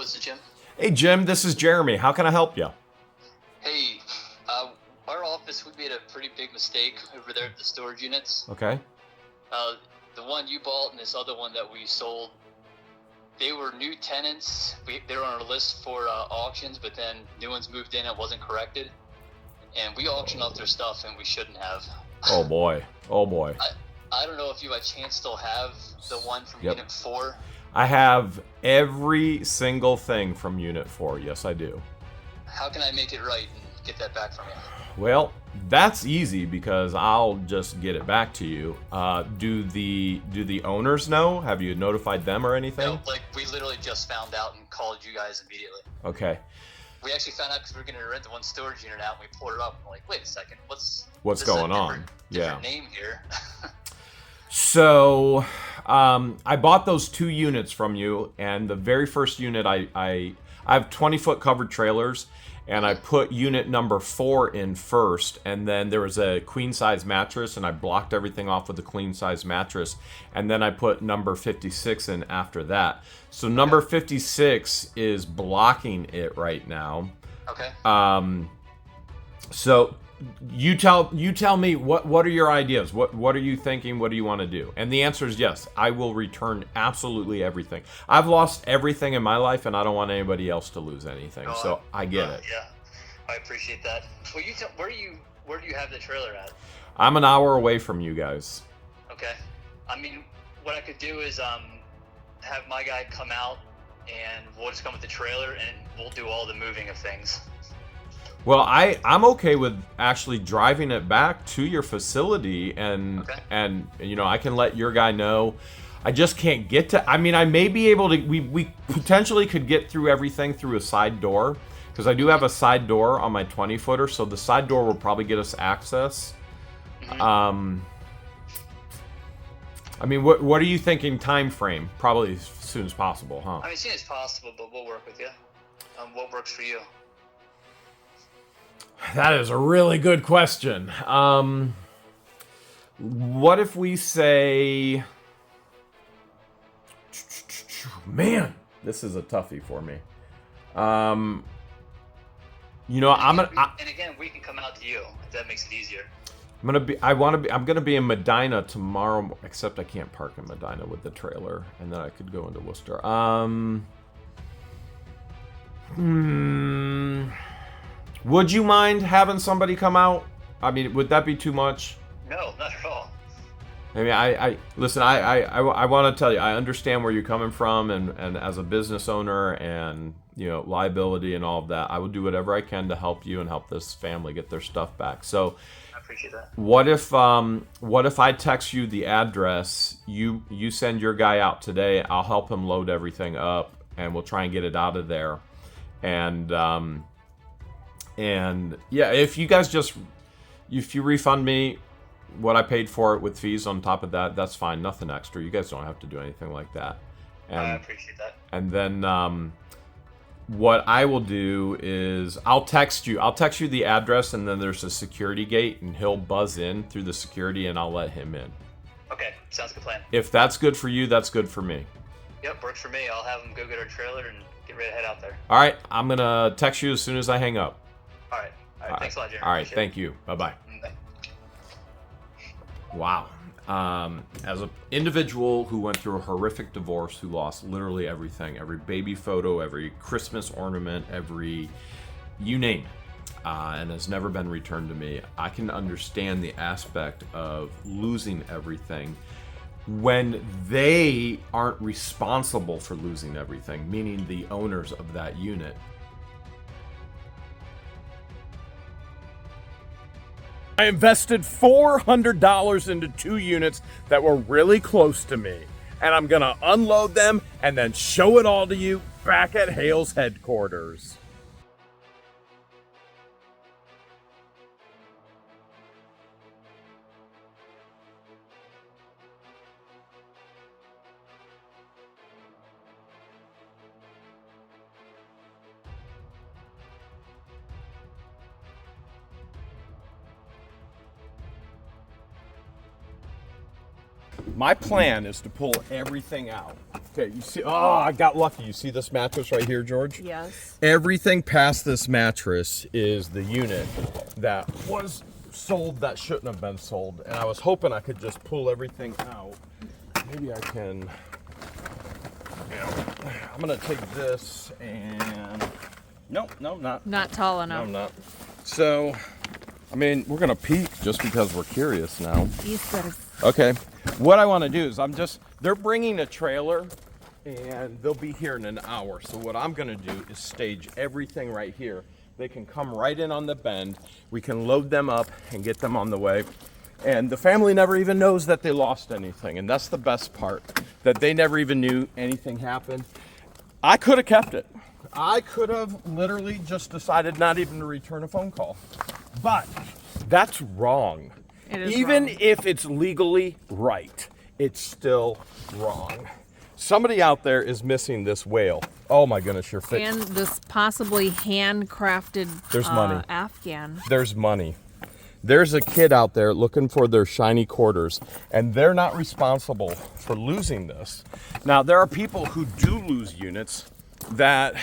this is Jim. Hey, Jim, this is Jeremy. How can I help you? Hey, our office, we made a pretty big mistake over there at the storage units. Okay. The one you bought and this other one that we sold, they were new tenants. They were on our list for auctions, but then new ones moved in and it wasn't corrected. And we auctioned off their stuff and we shouldn't have. Oh, boy. Oh, boy. I don't know if you by chance still have the one from Yep. Unit 4. I have every single thing from Unit 4. Yes, I do. How can I make it right and get that back from you? Well, that's easy because I'll just get it back to you. Do the owners know? Have you notified them or anything? No, like we literally just found out and called you guys immediately. Okay. We actually found out because we were going to rent the one storage unit out, and we pulled it up. And we're like, wait a second, what's going on? Different name here. So, I bought those 2 units from you, and the very first unit, I have 20-foot covered trailers, and I put unit number 4 in first, and then there was a queen-size mattress, and I blocked everything off with a queen-size mattress, and then I put number 56 in after that. So number 56 is blocking it right now. Okay. So you tell me what are your ideas? What are you thinking? What do you want to do? And the answer is yes. I will return absolutely everything. I've lost everything in my life, and I don't want anybody else to lose anything. So I get it. Yeah, I appreciate that. Well, where do you have the trailer at? I'm an hour away from you guys. Okay. I mean, what I could do is have my guy come out, and we'll just come with the trailer, and we'll do all the moving of things. Well, I'm okay with actually driving it back to your facility, and you know, I can let your guy know. I just can't get to. I mean, I may be able to. We potentially could get through everything through a side door, because I do have a side door on my 20-footer, so the side door will probably get us access. Mm-hmm. I mean, what are you thinking time frame? Probably as soon as possible, huh? I mean, as soon as possible, but we'll work with you. What works for you? That is a really good question. What if we say... Man, this is a toughie for me. You know, and again, we can come out to you if that makes it easier. I'm gonna be in Medina tomorrow, except I can't park in Medina with the trailer, and then I could go into Worcester. Would you mind having somebody come out? I mean, would that be too much? No, not at all. I mean, listen. I want to tell you, I understand where you're coming from, and as a business owner, and you know, liability and all of that, I will do whatever I can to help you and help this family get their stuff back. So, I appreciate that. What if I text you the address? You send your guy out today. I'll help him load everything up, and we'll try and get it out of there. And yeah, if you refund me what I paid for it with fees on top of that, that's fine. Nothing extra. You guys don't have to do anything like that. And, I appreciate that. And then what I will do is I'll text you the address, and then there's a security gate, and he'll buzz in through the security, and I'll let him in. Okay, sounds like a plan. If that's good for you, that's good for me. Yep, works for me. I'll have him go get our trailer and get ready to head out there. All right, I'm gonna text you as soon as I hang up. All right. Thanks a lot, Jeremy. All right, thank you. Bye-bye. Bye. Wow. As an individual who went through a horrific divorce, who lost literally everything, every baby photo, every Christmas ornament, you name it, and has never been returned to me, I can understand the aspect of losing everything when they aren't responsible for losing everything, meaning the owners of that unit. I invested $400 into 2 units that were really close to me, and I'm gonna unload them and then show it all to you back at Hales Headquarters. My plan is to pull everything out Okay, you see, oh, I got lucky. You see this mattress right here, George? Yes. Everything past this mattress is the unit that was sold that shouldn't have been sold. And I was hoping I could just pull everything out. Maybe I can, you know, I'm gonna take this and, nope, not. Not tall No, enough. I'm not. So, I mean, we're gonna peek just because we're curious now. Okay, what I wanna do is they're bringing a trailer and they'll be here in an hour. So what I'm gonna do is stage everything right here. They can come right in on the bend. We can load them up and get them on the way. And the family never even knows that they lost anything. And that's the best part, that they never even knew anything happened. I could have kept it. I could have literally just decided not even to return a phone call. But that's wrong. It is Even wrong. if it's legally right, it's still wrong. Somebody out there is missing this whale. Oh my goodness, you're fixed. And this possibly handcrafted There's money. Afghan. There's money. There's a kid out there looking for their shiny quarters, and they're not responsible for losing this. Now, there are people who do lose units that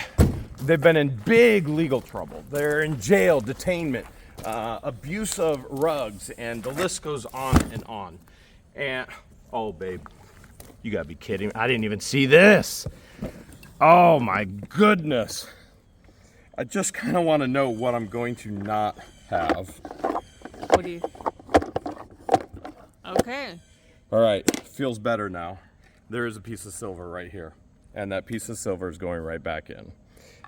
they've been in big legal trouble. They're in jail, detainment, abuse of rugs, and the list goes on and on. And, oh, babe, you gotta be kidding me. I didn't even see this. Oh, my goodness. I just kind of want to know what I'm going to not have. What do you? Okay. All right, feels better now. There is a piece of silver right here, and that piece of silver is going right back in.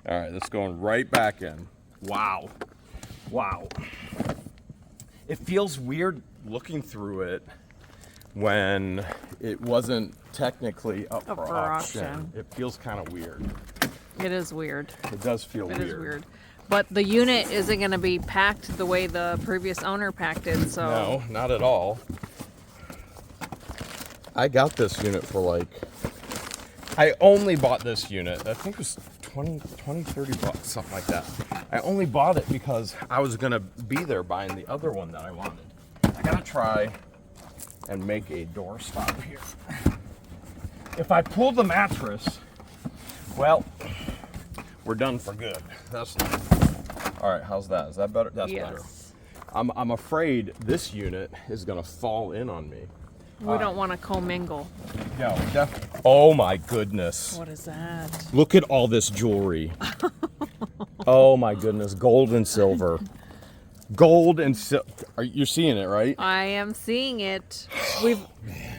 All right, that's going right back in. Wow. Wow. It feels weird looking through it when it wasn't technically up for auction. It feels kind of weird. It is weird. It does feel It weird. is weird. But the unit isn't going to be packed the way the previous owner packed it, so. No, not at all. I got this unit for like, I only bought this unit, I think it was 20, 30 bucks, something like that. I only bought it because I was gonna be there buying the other one that I wanted. I gotta try and make a door stop here. If I pull the mattress, well, we're done for good. That's not. All right, how's that? Is that better? That's Yes. better. I'm afraid this unit is gonna fall in on me. We don't want to commingle. No, definitely. Oh my goodness. What is that? Look at all this jewelry. Oh my goodness, gold and silver. Gold and silver. You're seeing it, right? I am seeing it.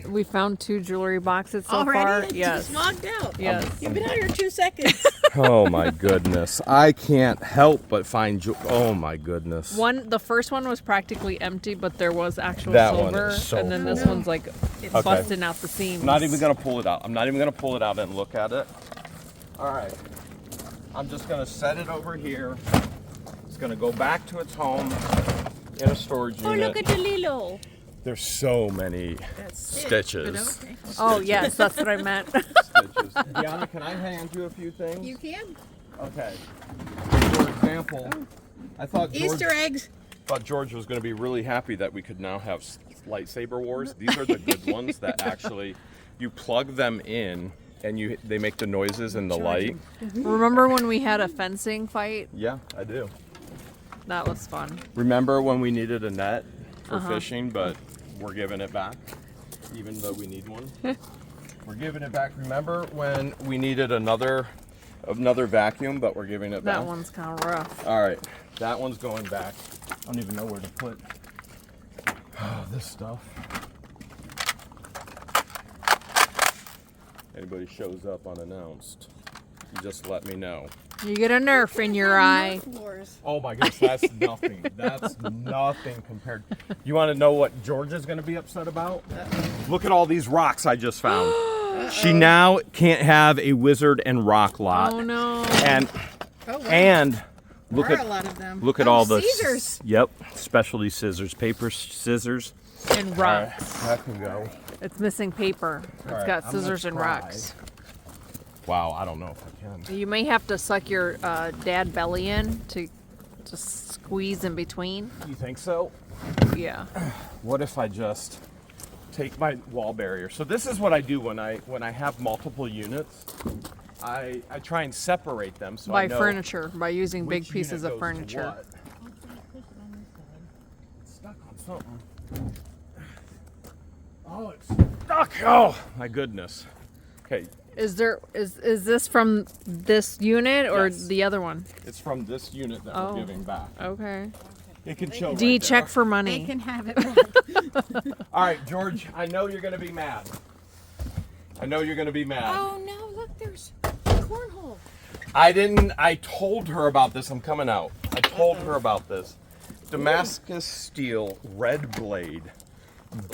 We found 2 jewelry boxes so Already? far. I Yes. just logged out. Yes. You've been out here 2 seconds. Oh my goodness. I can't help but find oh my goodness. The first one was practically empty, but there was actual That one silver, is so and then this cool. one's like it's Okay. busting out the seams. I'm not even gonna pull it out. I'm not even gonna pull it out and look at it. All right. I'm just gonna set it over here. It's gonna go back to its home in a storage Oh, unit. look at the Lilo. There's so many That's stitches. But okay. Oh yes, that's what I meant. Stitches. Deanna, can I hand you a few things? You can. Okay. For example, I thought Easter eggs. George was going to be really happy that we could now have lightsaber wars. These are the good ones that actually you plug them in and they make the noises and the light. Remember when we had a fencing fight? Yeah, I do. That was fun. Remember when we needed a net for fishing, but we're giving it back, even though we need one. We're giving it back. Remember when we needed another vacuum, but we're giving it back? That one's kind of rough. All right, that one's going back. I don't even know where to put this stuff. Anybody shows up unannounced, you just let me know. You get a Nerf in your eye. Floors. Oh my goodness, that's nothing. That's nothing compared. You want to know what Georgia's going to be upset about? Look at all these rocks I just found. She now can't have a wizard and rock lot. Oh no. And Oh, wow. and look there are at a lot of them. look at Oh, all the Caesars. Yep, specialty scissors, paper scissors. And rocks. That can go. It's missing paper. It's right, got I'm gonna scissors and try. rocks. Wow, I don't know if I can. You may have to suck your dad belly in to squeeze in between. You think so? Yeah. What if I just take my wall barrier. So this is what I do when I have multiple units. I try and separate them so I By know furniture, by using big which pieces unit of goes to furniture. what. It's stuck on something. Oh, it's stuck. Oh my goodness. Okay, Is this from this unit or Yes. the other one? it's from this unit that Oh. we're giving back. Okay. It can show. D, right check there. for They money. can have it back. All right, George. I know you're gonna be mad. I know you're gonna be mad. Oh no, look, there's cornhole. I told her about this. I'm coming out. I told her about this. Damascus steel red blade.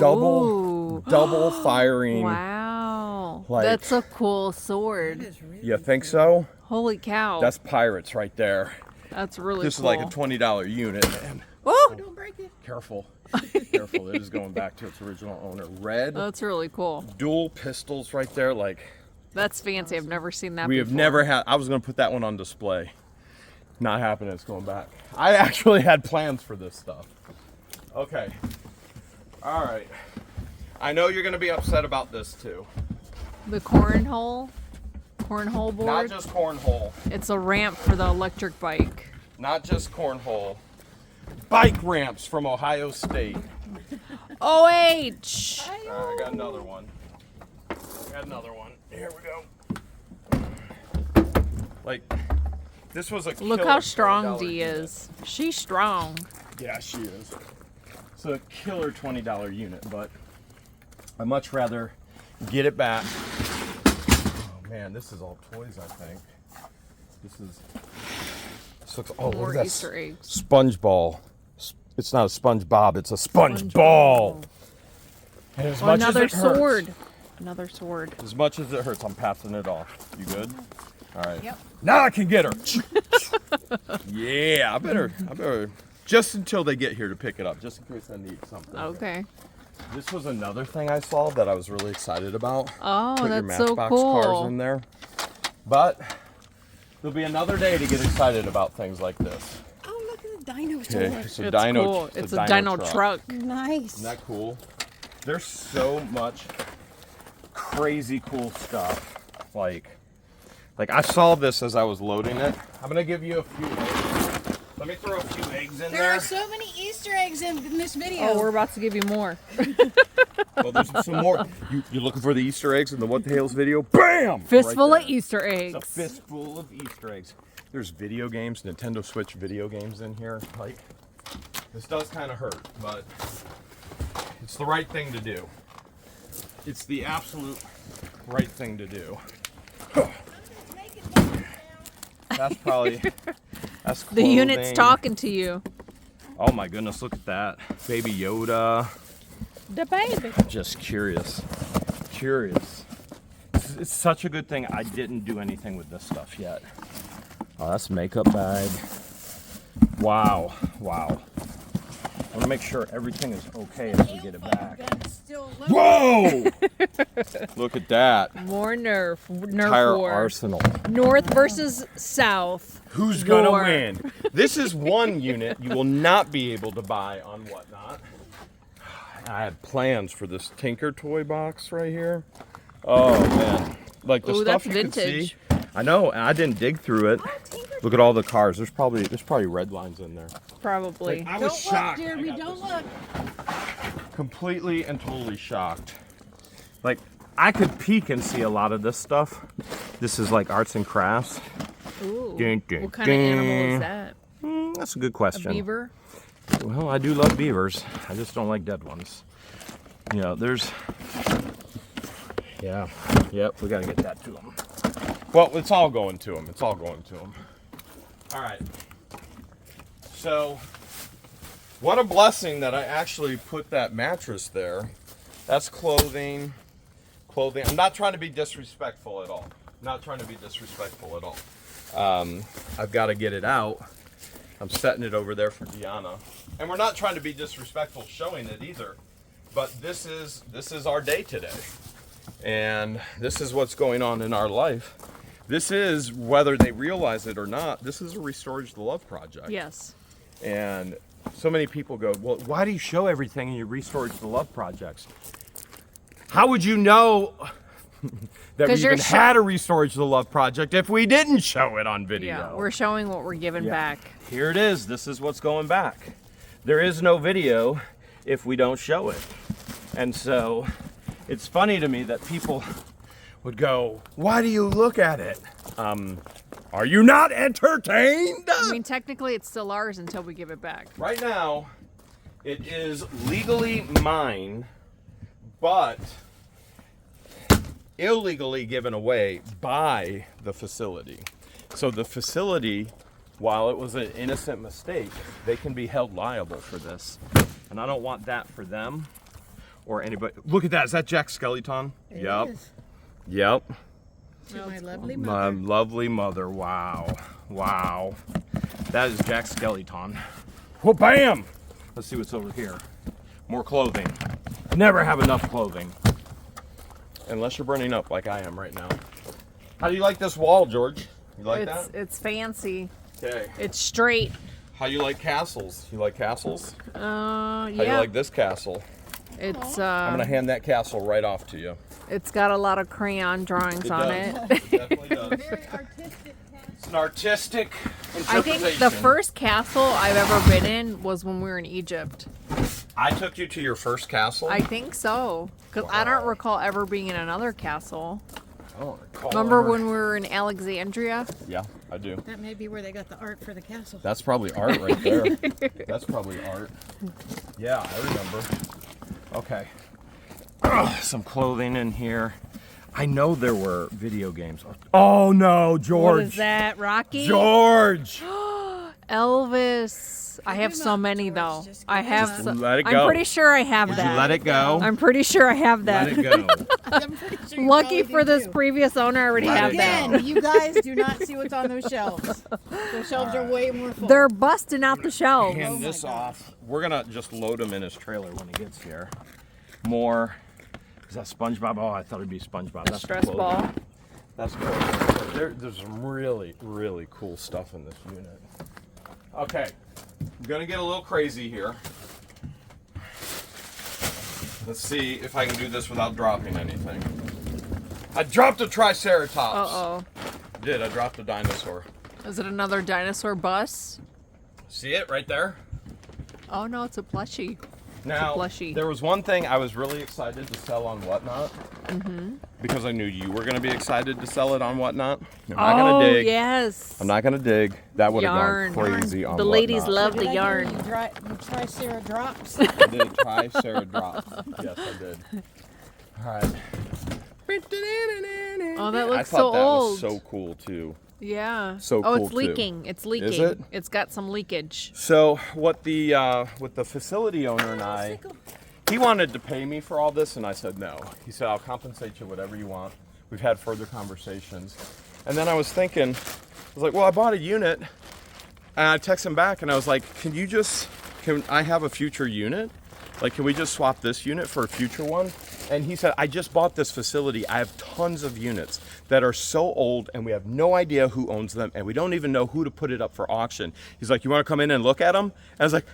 Ooh. Double firing. Wow. Like- That's a cool sword. That is really You think so? Holy cow. That's pirates right there. That's really This cool. is like a $20 unit, man. Oh, Don't break it. Careful. Careful. It is going back to its original owner. Red. that's really cool. Dual pistols right there. Like, That's fancy. I've never seen that we have before. never had. I was going to put that one on display. Not happening. It's going back. I actually had plans for this stuff. Okay. All right. I know you're going to be upset about this too. The cornhole board. Not just cornhole. It's a ramp for the electric bike. Not just cornhole. Bike ramps from Ohio State. OH. I got another one. Here we go. Like, this was a Look killer how strong $20 D unit. is. She's strong. Yeah, she is. It's a killer $20 unit, but I'd much rather get it back. Oh man, this is all toys, I think. This looks, oh, More look at that Easter eggs. sponge ball. It's not a sponge bob, it's a sponge ball. And as Oh, much another as it hurts, sword. Another sword. as much as it hurts, I'm passing it off. You good? All right. Yep. Now I can get her. Yeah, I better. Just until they get here to pick it up, just in case I need something. Okay. This was another thing I saw that I was really excited about. Oh, Put your that's so Matchbox cars cool. in there. But there'll be another day to get excited about things like this. Oh, look at the dinosaur. Okay, it's a It's dino. cool. It's a dino truck. Nice. Isn't that cool? There's so much crazy cool stuff. Like I saw this as I was loading it. I'm gonna give you a few eggs. Let me throw a few eggs in There there. are so many Easter eggs in this video. Oh, we're about to give you more. Well, there's some more. You looking for the Easter eggs in the What the Hales video? Bam! Fistful Right of there. Easter It's a eggs. fistful of Easter eggs. There's video games, Nintendo Switch video games in here. Like, this does kind of hurt, but it's the right thing to do. It's the absolute right thing to do. That's probably, that's The unit's clothing. talking to you. Oh my goodness, look at that. Baby Yoda. The baby. Just curious. It's such a good thing I didn't do anything with this stuff yet. Oh, that's a makeup bag. Wow. I want to make sure everything is okay as we get it back. Gun's still Whoa! loaded. Look at that. More Nerf Entire war. arsenal. North versus South. Who's gonna War. win? This is one unit you will not be able to buy on Whatnot. I had plans for this Tinker toy box right here. Oh man, like the Ooh, stuff that's you can vintage. see. I know, and I didn't dig through it. Look at all the cars. There's probably red lines in there. Probably. I was Don't look, shocked. Jeremy, I got don't this. look. Completely and totally shocked. Like I could peek and see a lot of this stuff. This is like arts and crafts. Ooh. Dun, dun, What kind of animal dun. is that? That's a good A question. beaver? Well, I do love beavers. I just don't like dead ones. You know, there's. Yeah. Yep. We gotta get that to them. Well, it's all going to them. All right. So, what a blessing that I actually put that mattress there. That's clothing. I'm not trying to be disrespectful at all. I've got to get it out. I'm setting it over there for Deanna. And we're not trying to be disrespectful showing it either. But this is our day today. And this is what's going on in our life. This is, whether they realize it or not, this is a Restore the Love project. Yes. And so many people go, well, why do you show everything in your Restore the Love projects? How would you know that we 'Cause you're even had a Restore the Love project if we didn't show it on video? Yeah, we're showing what we're giving back. Here it is. This is what's going back. There is no video if we don't show it. And so it's funny to me that people would go, why do you look at it? Are you not entertained? I mean, technically, it's still ours until we give it back. Right now, it is legally mine, but illegally given away by the facility. So the facility, while it was an innocent mistake, they can be held liable for this. And I don't want that for them or anybody. Look at that. Is that Jack Skeleton? Yep. is. Yep. To my lovely My mother. lovely mother. Wow. Wow. That is Jack Skeleton. Well, bam! Let's see what's over here. More clothing. Never have enough clothing. Unless you're burning up like I am right now. How do you like this wall, George? You like that? It's fancy. Okay. It's straight. How you like castles? You like castles? How you Yeah. like this castle? It's I'm gonna hand that castle right off to you. it's got a lot of crayon drawings on it. Definitely does. Very artistic. It's an artistic I interpretation. think the first castle I've ever been in was when we were in Egypt. I took you to your first castle. I think so, because I don't recall ever being in another castle. I don't recall Remember ever. when we were in Alexandria? Yeah, I do. That may be where they got the art for the castle. That's probably art right there. That's probably art. Yeah, I remember. Okay. Ugh, some clothing in here. I know there were video games. Oh no, George. What is that, Rocky? George. Elvis. I have Give so up, many George. though. Just I give have. up. So, Let it I'm go. pretty sure I have Did that. you let it go? I'm pretty sure I have that. Let it go. I'm pretty sure you Lucky probably for do this too. previous owner, I already Let have it that. go. Again, you guys do not see what's on those shelves. Those shelves are way more full. They're busting out the shelves. Hand Oh my this gosh. off. We're gonna just load him in his trailer when he gets here. More. Is that SpongeBob? Oh, I thought it'd be SpongeBob. That's Stress clothing. ball. That's cool. There's some really, really cool stuff in this unit. Okay, I'm gonna get a little crazy here. Let's see if I can do this without dropping anything. I dropped a Triceratops. Uh-oh. Did I dropped a dinosaur? Is it another dinosaur bus? See it right there? Oh no, it's a plushie. Now, plushie. there was one thing I was really excited to sell on Whatnot. Because I knew you were going to be excited to sell it on Whatnot. I'm not Oh going to dig. yes. I'm not going to dig. That would have Yarn. gone crazy on The ladies Whatnot. love Did the I hear yarn. You try Sarah drops. I did try Sarah drop. Yes, I did. All right. Oh, that I looks thought so that old. was so cool too. Yeah. So oh, cool, it's too. leaking. It's leaking. Is it? It's got some leakage. So what the with the facility owner and I, he wanted to pay me for all this, and I said no. He said I'll compensate you whatever you want. We've had further conversations, and then I was thinking, I was like, well, I bought a unit, and I text him back, and I was like, can I have a future unit? Like, can we just swap this unit for a future one? And he said, I just bought this facility. I have tons of units that are so old and we have no idea who owns them and we don't even know who to put it up for auction. He's like, you want to come in and look at them? And I was like,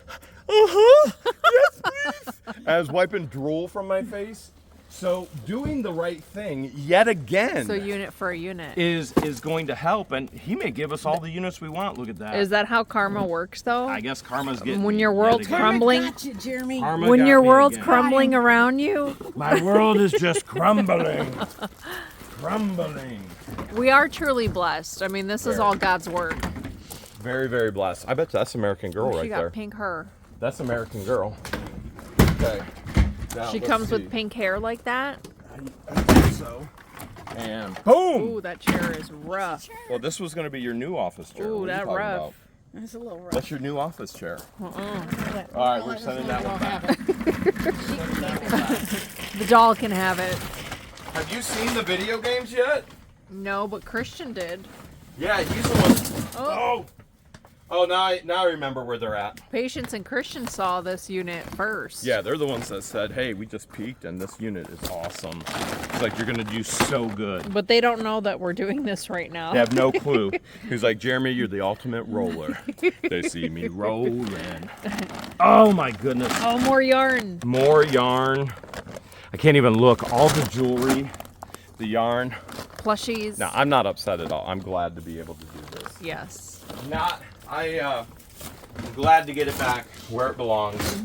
yes, please. And I was wiping drool from my face. So doing the right thing yet again So unit for a unit. is going to help, and he may give us all the units we want. Look at that. Is that how karma works though? I guess karma's getting When me your yet world's again. crumbling? Gotcha, Jeremy. Karma When got your me world's again. crumbling around you, My world is just crumbling. Crumbling. we are truly blessed. I mean, this is Very. all God's work. Very, very blessed. I bet that's American Girl She right got there. pink hair. That's American Girl. Okay. Now, She let's comes see. with pink hair like that. I think so. And boom! Ooh, that chair is rough. Well, this was going to be your new office chair. Ooh, What are you that talking rough. about? That's a little rough. That's your new office chair. Uh-uh. All right, we're sending that one back. The doll can have it. Have you seen the video games yet? No, but Christian did. Yeah, he's the one. Oh! Oh, now I remember where they're at. Patience and Christian saw this unit first. Yeah, they're the ones that said, hey, we just peeked and this unit is awesome. It's like, you're going to do so good. But they don't know that we're doing this right now. They have no clue. He's like, Jeremy, you're the ultimate roller. They see me rolling. Oh my goodness. Oh, more yarn. More yarn. I can't even look. All the jewelry, the yarn. Plushies. No, I'm not upset at all. I'm glad to be able to do this. Yes. I'm glad to get it back where it belongs.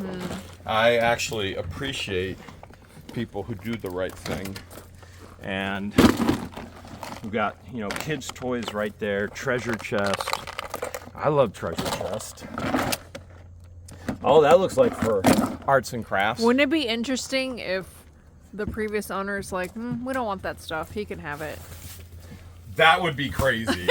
I actually appreciate people who do the right thing. And we've got, you know, kids' toys right there, treasure chest. I love treasure chest. Oh, that looks like for arts and crafts. Wouldn't it be interesting if the previous owner's like, we don't want that stuff. He can have it. That would be crazy.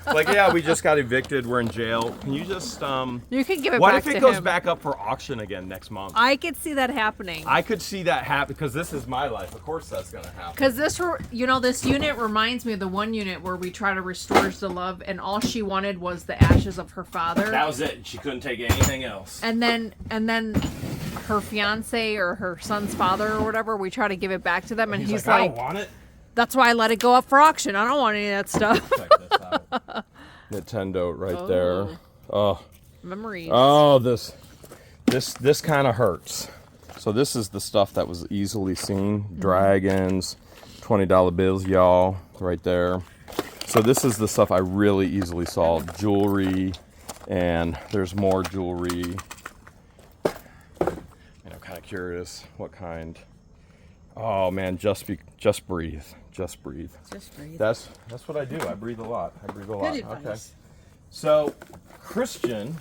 Like, yeah, we just got evicted. We're in jail. Can you just You could give it What back if to it goes him. back up for auction again next month? I could see that happening. I could see that happen because this is my life. Of course, that's gonna happen. Because this unit reminds me of the one unit where we try to restore the love, and all she wanted was the ashes of her father. That was it. She couldn't take anything else. And then her fiance or her son's father or whatever, we try to give it back to them, and he's I like, don't want it. "That's why I let it go up for auction. I don't want any of that stuff." Check this out. Nintendo right there. Oh. Memories. Oh, this kind of hurts. So this is the stuff that was easily seen. Dragons, $20 bills, y'all, right there. So this is the stuff I really easily saw. Jewelry, and there's more jewelry. And I'm kind of curious what kind. Oh man, just breathe. Just breathe. Just breathe. That's what I do. I breathe a lot. Good advice. Okay. So Christian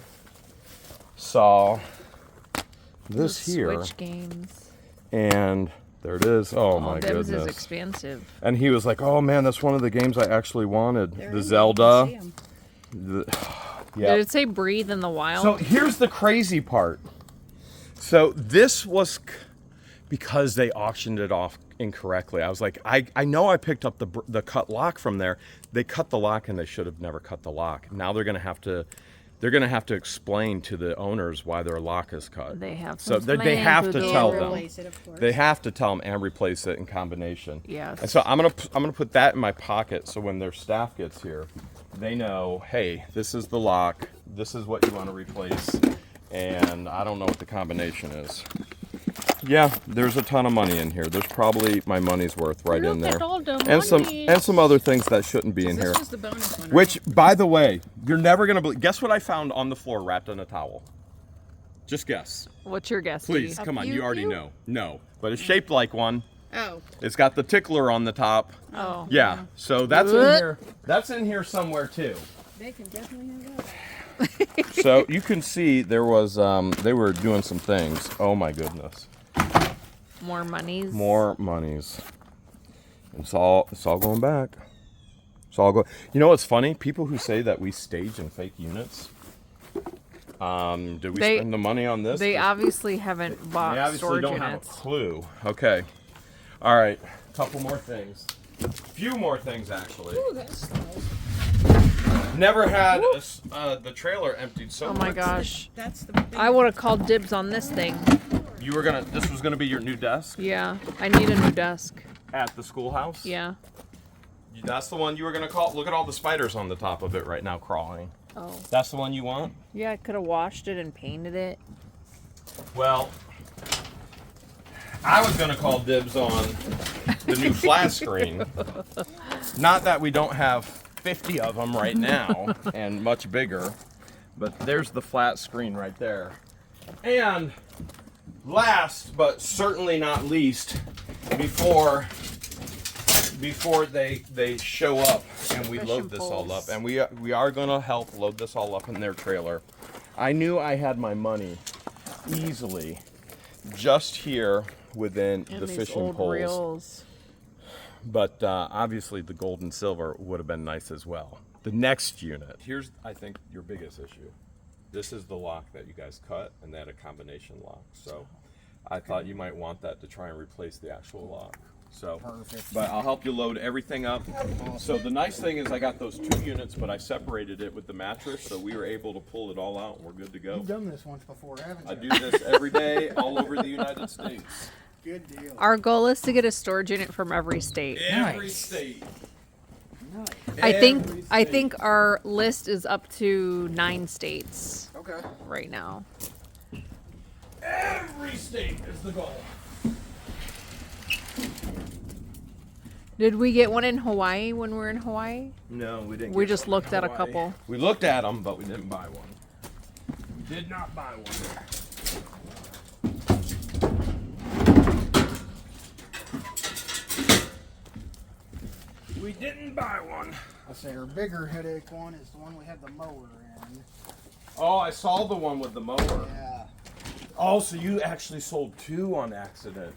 saw this here, Switch games. and there it is. Oh my Them's is goodness! expensive. And he was like, "Oh man, that's one of the games I actually wanted. They're The in Zelda." there, you can see 'em. Yeah. Did it say breathe in the wild? So here's the crazy part. So this was because they auctioned it off incorrectly. I was like, I know I picked up the cut lock from there. They cut the lock and they should have never cut the lock. Now they're gonna have to explain to the owners why their lock is cut. They have so some they have to plans tell with them. Replace it, of course. They have to tell them and replace it in combination. Yes. And so I'm gonna put that in my pocket so when their staff gets here, they know, hey, this is the lock. This is what you want to replace, and I don't know what the combination is. Yeah, there's a ton of money in here. There's probably my money's worth right in there, and some other things that shouldn't be in This here. was the bonus one. Which, by the way, you're never gonna believe. Guess what I found on the floor wrapped in a towel? Just guess. What's your guess? Please, Steve? come on. You pew already pew? know. No, but it's shaped like one. Oh. It's got the tickler on the top. Oh. Yeah, so that's in here. That's in here somewhere too. They can definitely have that. So you can see there was they were doing some things. Oh my goodness. More monies. More monies. It's all going back. It's all going. You know what's funny? People who say that we stage and fake units. Did we spend the money on this? They obviously haven't bought They obviously storage don't units. have a clue. Okay. All right. Couple more things. A few more things actually. Ooh, that's nice. Never had the trailer emptied so Oh much. my gosh. That's the big I would have called dibs on this thing. This was gonna be your new desk Yeah. I need a new desk. at the schoolhouse? Yeah. That's the one you were gonna call. Look at all the spiders on the top of it right now crawling. Oh. That's the one you want? Yeah, I could have washed it and painted it. Well, I was gonna call dibs on the new flat screen. Not that we don't have 50 of them right now and much bigger, but there's the flat screen right there. And last but certainly not least, before they show up and we load this all up, and we are gonna help load this all up in their trailer. I knew I had my money easily just here within And the these fishing old poles. reels. But obviously the gold and silver would have been nice as well. The next unit, here's I think your biggest issue. This is the lock that you guys cut, and they had a combination lock. So I thought you might want that to try and replace the actual lock. So, Perfect. but I'll help you load everything up. So the nice thing is I got those 2 units, but I separated it with the mattress, so we were able to pull it all out and we're good to go. You've done this once before, haven't you? I do this every day all over the United States. Good deal. Our goal is to get a storage unit from every state. Every Nice. state. Nice. I think Every I state. think our list is up to 9 states Okay. right now. Every state is the goal. Did we get one in Hawaii when we were in Hawaii? No, we didn't. We get just one in looked at a Hawaii. couple. We looked at them, but we didn't buy one. We did not buy one. We didn't buy one. I say our bigger headache one is the one we had the mower in. Oh, I saw the one with the mower. Yeah. Oh, so you actually sold two on accident.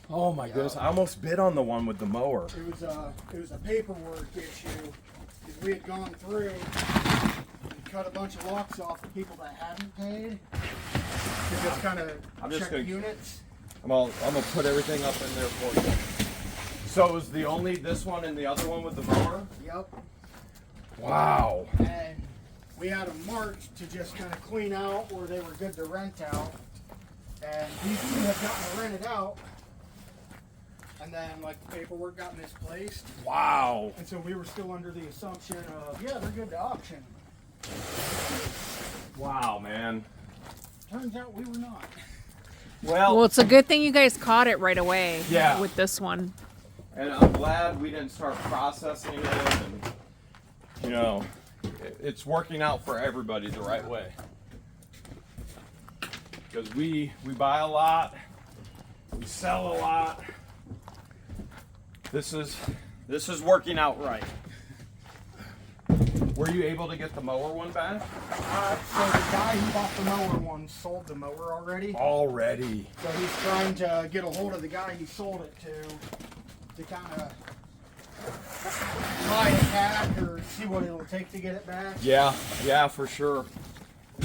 Oh my goodness, I almost bid on the one with the mower. It was a paperwork issue. 'Cause we had gone through and cut a bunch of locks off of people that hadn't paid. To just kind of check units. I'm gonna put everything up in there for you. So it was the only this one and the other one with the mower? Yep. Wow. And we had them marked to just kind of clean out where they were good to rent out. And these two have gotten rented out. And then, like, the paperwork got misplaced. Wow. And so we were still under the assumption of, yeah, they're good to auction. Wow, man. Turns out we were not. Well, Well, it's a good thing you guys caught it right away. Yeah. With this one. and I'm glad we didn't start processing it, and you know, it's working out for everybody the right way. Because we buy a lot, we sell a lot. This is working out right. Were you able to get the mower one back? So the guy who bought the mower one sold the mower already. Already. So he's trying to get a hold of the guy he sold it to kind of buy it back or see what it'll take to get it back. Yeah, for sure.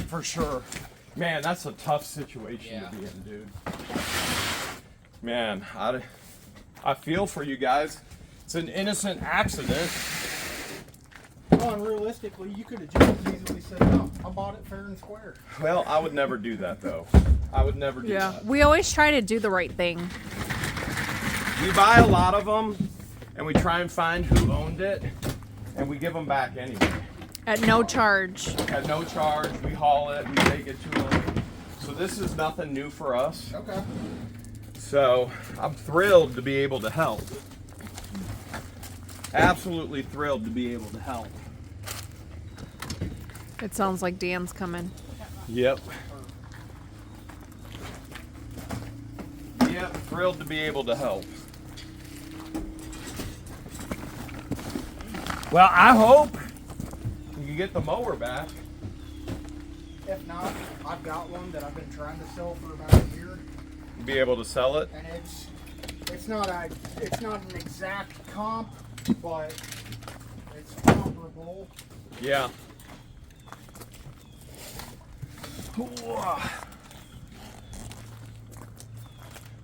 For sure. Man, that's a tough situation to be in, dude. Man, I feel for you guys. It's an innocent accident. Well, and realistically, you could have just as easily said, no, I bought it fair and square. Well, I would never do that, though. I would never do that. We always try to do the right thing. We buy a lot of them, and we try and find who owned it, and we give them back anyway. At no charge. At no charge, we haul it, we take it to them. So this is nothing new for us. Okay. So I'm thrilled to be able to help. Absolutely thrilled to be able to help. It sounds like Dan's coming. Yep. Yep, thrilled to be able to help. Well, I hope you can get the mower back. If not, I've got one that I've been trying to sell for about a year. Be able to sell it. And it's not an exact comp, but it's comparable. Yeah.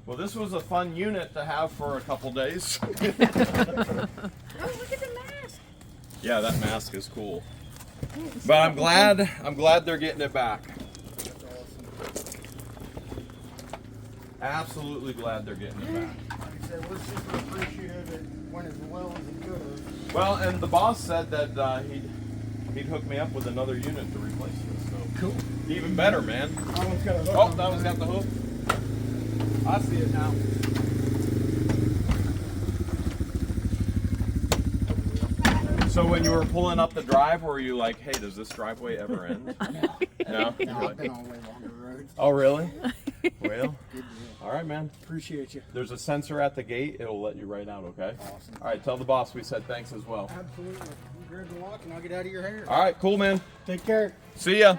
Well, this was a fun unit to have for a couple days. Oh, look at the mask. Yeah, that mask is cool. But I'm glad they're getting it back. Absolutely glad they're getting it back. Like I said, we're super appreciative it went as well as it could have. Well, and the boss said that he'd hook me up with another unit to replace this. So Cool. even better, man. That one's got a hook. Oh, on that one's got the hook. I see it now. So when you were pulling up the drive, were you like, hey, does this driveway ever end? No? You're No, I've like, been on way longer roads. oh, really? Well, Good deal. all right, man. Appreciate you. There's a sensor at the gate. It'll let you right out, okay? Awesome. All right, tell the boss we said thanks as well. Absolutely. You grab the lock and I'll get out of your hair. All right, cool, man. Take care. See ya.